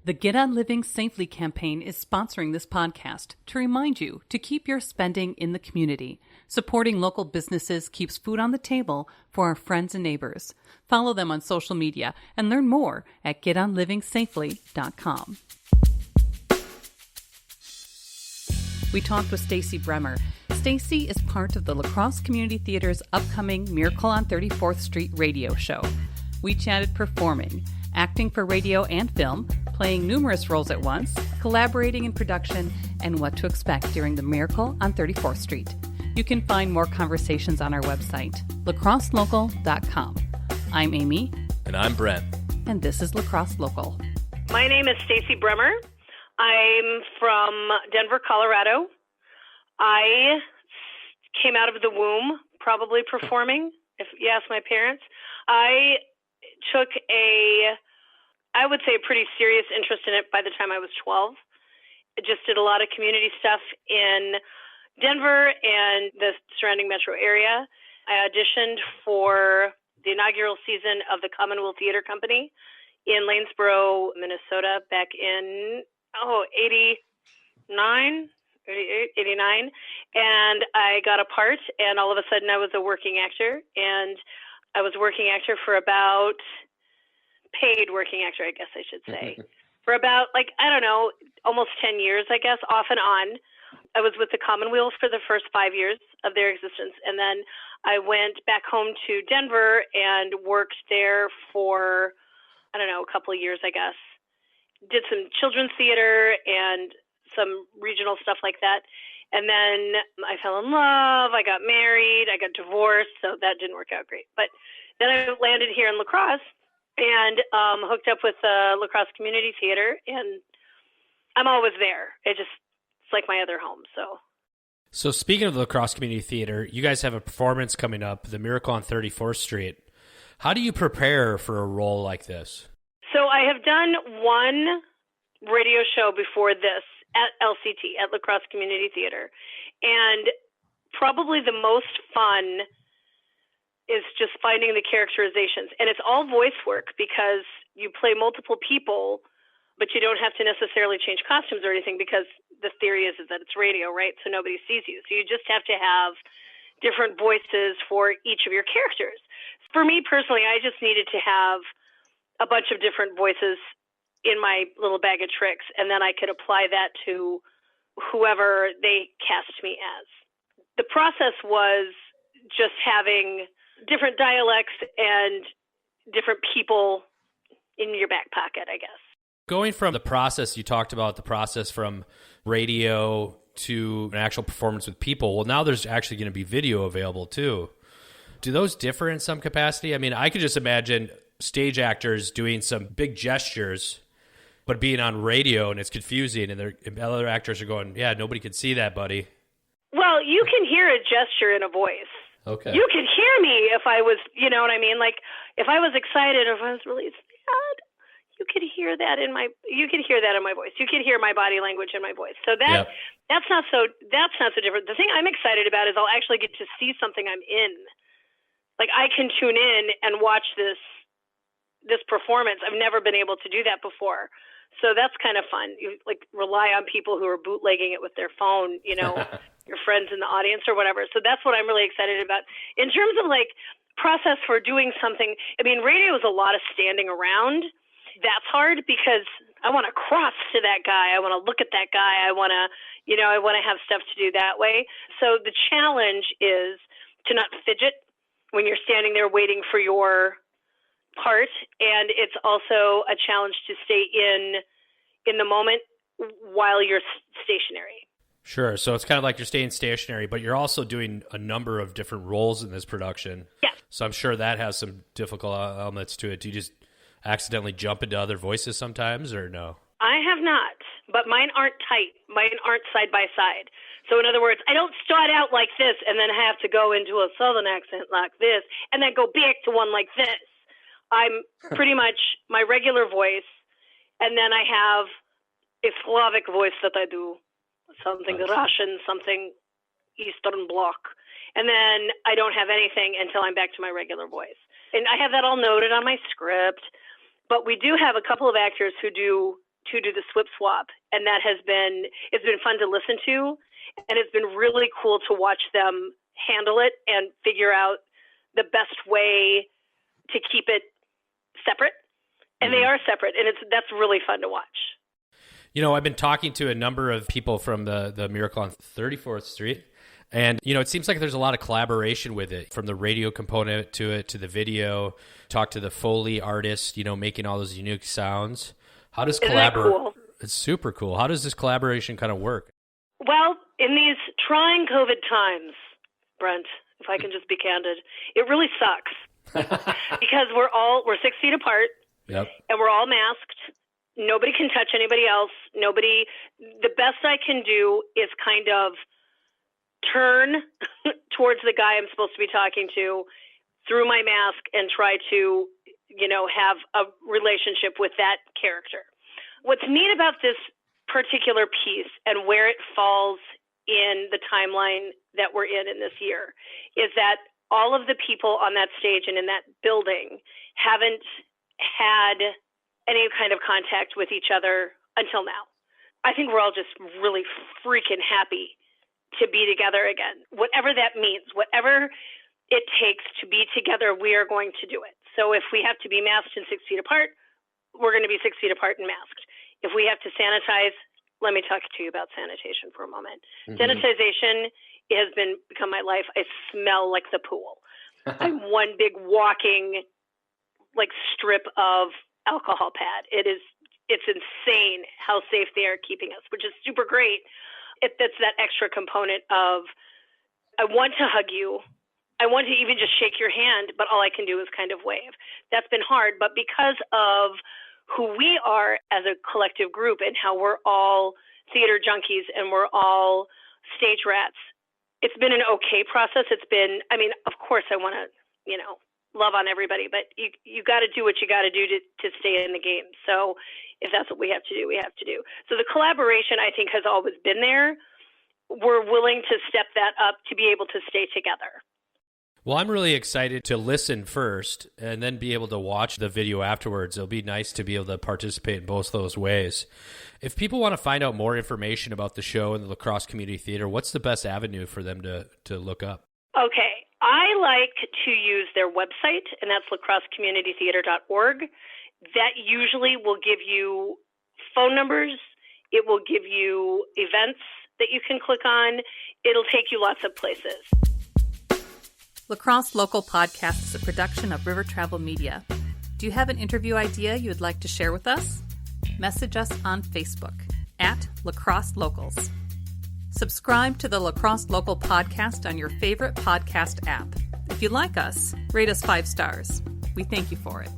The Get On Living Safely campaign is sponsoring this podcast to remind you to keep your spending in the community. Supporting local businesses keeps food on the table for our friends and neighbors. Follow them on social media and learn more at getonlivingsafely.com. We talked with Stacy Bruemmer. Stacy is part of the La Crosse Community Theater's upcoming Miracle on 34th Street radio show. We chatted performing, acting for radio and film, playing numerous roles at once, collaborating in production, and what to expect during the Miracle on 34th Street. You can find more conversations on our website, lacrosselocal.com. I'm Amy. And I'm Brent. And this is La Crosse Local. My name is Stacy Bruemmer. I'm from Denver, Colorado. I came out of the womb probably performing, if you ask my parents. I took I would say a pretty serious interest in it by the time I was 12. I just did a lot of community stuff in Denver and the surrounding metro area. I auditioned for the inaugural season of the Commonwealth Theater Company in Lanesboro, Minnesota back in 89, and I got a part, and all of a sudden I was a working actor, and I was a working actor for about, paid working actor, I guess I should say, for about, almost 10 years, I guess, off and on. I was with the Commonwealth for the first 5 years of their existence, and then I went back home to Denver and worked there for, a couple of years, I guess. Did some children's theater and some regional stuff like that. And then I fell in love, I got married, I got divorced, so that didn't work out great. But then I landed here in La Crosse and hooked up with La Crosse Community Theater, and I'm always there. It's like my other home, so. So speaking of the La Crosse Community Theater, you guys have a performance coming up, The Miracle on 34th Street. How do you prepare for a role like this? So I have done one radio show before this at LCT, at La Crosse Community Theater. And probably the most fun is just finding the characterizations. And it's all voice work because you play multiple people, but you don't have to necessarily change costumes or anything because the theory is that it's radio, right? So nobody sees you. So you just have to have different voices for each of your characters. For me personally, I just needed to have a bunch of different voices in my little bag of tricks, and then I could apply that to whoever they cast me as. The process was just having different dialects and different people in your back pocket, I guess. Going from the process, you talked about the process from radio to an actual performance with people. Well, now there's actually going to be video available too. Do those differ in some capacity? I mean, I could just imagine stage actors doing some big gestures, but being on radio and it's confusing, and other actors are going, yeah, nobody could see that, buddy. Well, you can hear a gesture in a voice. Okay. You could hear me if I was, you know what I mean? Like if I was excited or if I was really sad, you could hear that in my voice. You could hear my body language in my voice. So that's not so different. The thing I'm excited about is I'll actually get to see something I'm in. Like I can tune in and watch this performance. I've never been able to do that before. So that's kind of fun. You rely on people who are bootlegging it with their phone, your friends in the audience or whatever. So that's what I'm really excited about. In terms of process for doing something, I mean, radio is a lot of standing around. That's hard because I want to cross to that guy. I want to look at that guy. I want to have stuff to do that way. So the challenge is to not fidget when you're standing there waiting for your part, and it's also a challenge to stay in the moment while you're stationary. Sure. So it's kind of like you're staying stationary, but you're also doing a number of different roles in this production. Yeah. So I'm sure that has some difficult elements to it. Do you just accidentally jump into other voices sometimes, or no? I have not, but mine aren't tight. Mine aren't side by side. So in other words, I don't start out like this and then have to go into a southern accent like this and then go back to one like this. I'm pretty much my regular voice, and then I have a Slavic voice that I do, something Russian, something Eastern Bloc, and then I don't have anything until I'm back to my regular voice. And I have that all noted on my script, but we do have a couple of actors who do to do the SWIP swap, and it's been fun to listen to, and it's been really cool to watch them handle it and figure out the best way to keep it separate. And they are separate, and that's really fun to watch. You know, I've been talking to a number of people from the Miracle on 34th Street, and, you know, it seems like there's a lot of collaboration with it, from the radio component to it, to the video, talk to the Foley artist, you know, making all those unique sounds. How does cool? It's super cool. How does this collaboration kind of work? Well, in these trying COVID times, Brent, if I can just be candid, it really sucks because we're 6 feet apart. Yep. And we're all masked. Nobody can touch anybody else. The best I can do is kind of turn towards the guy I'm supposed to be talking to through my mask and try to, you know, have a relationship with that character. What's neat about this particular piece and where it falls in the timeline that we're in this year is that all of the people on that stage and in that building haven't had any kind of contact with each other until now. I think we're all just really freaking happy to be together again. Whatever that means, whatever it takes to be together, we are going to do it. So if we have to be masked and 6 feet apart, we're going to be 6 feet apart and masked. If we have to sanitize, let me talk to you about sanitation for a moment. Mm-hmm. Sanitization has become my life. I smell like the pool. I'm one big walking strip of alcohol pad. It's insane how safe they are keeping us, which is super great. That's that extra component of, I want to hug you. I want to even just shake your hand, but all I can do is kind of wave. That's been hard, but because of who we are as a collective group and how we're all theater junkies and we're all stage rats, it's been an okay process. Of course I want to, love on everybody, but you got to do what you got to do to stay in the game. So if that's what we have to do, we have to do. So the collaboration, I think, has always been there. We're willing to step that up to be able to stay together. Well, I'm really excited to listen first and then be able to watch the video afterwards. It'll be nice to be able to participate in both those ways. If people want to find out more information about the show and the La Crosse Community Theater, what's the best avenue for them to look up? Okay. I like to use their website, and that's lacrossecommunitytheater.org. That usually will give you phone numbers. It will give you events that you can click on. It'll take you lots of places. La Crosse Local Podcast is a production of River Travel Media. Do you have an interview idea you would like to share with us? Message us on Facebook at La Crosse Locals. Subscribe to the La Crosse Local Podcast on your favorite podcast app. If you like us, rate us 5 stars. We thank you for it.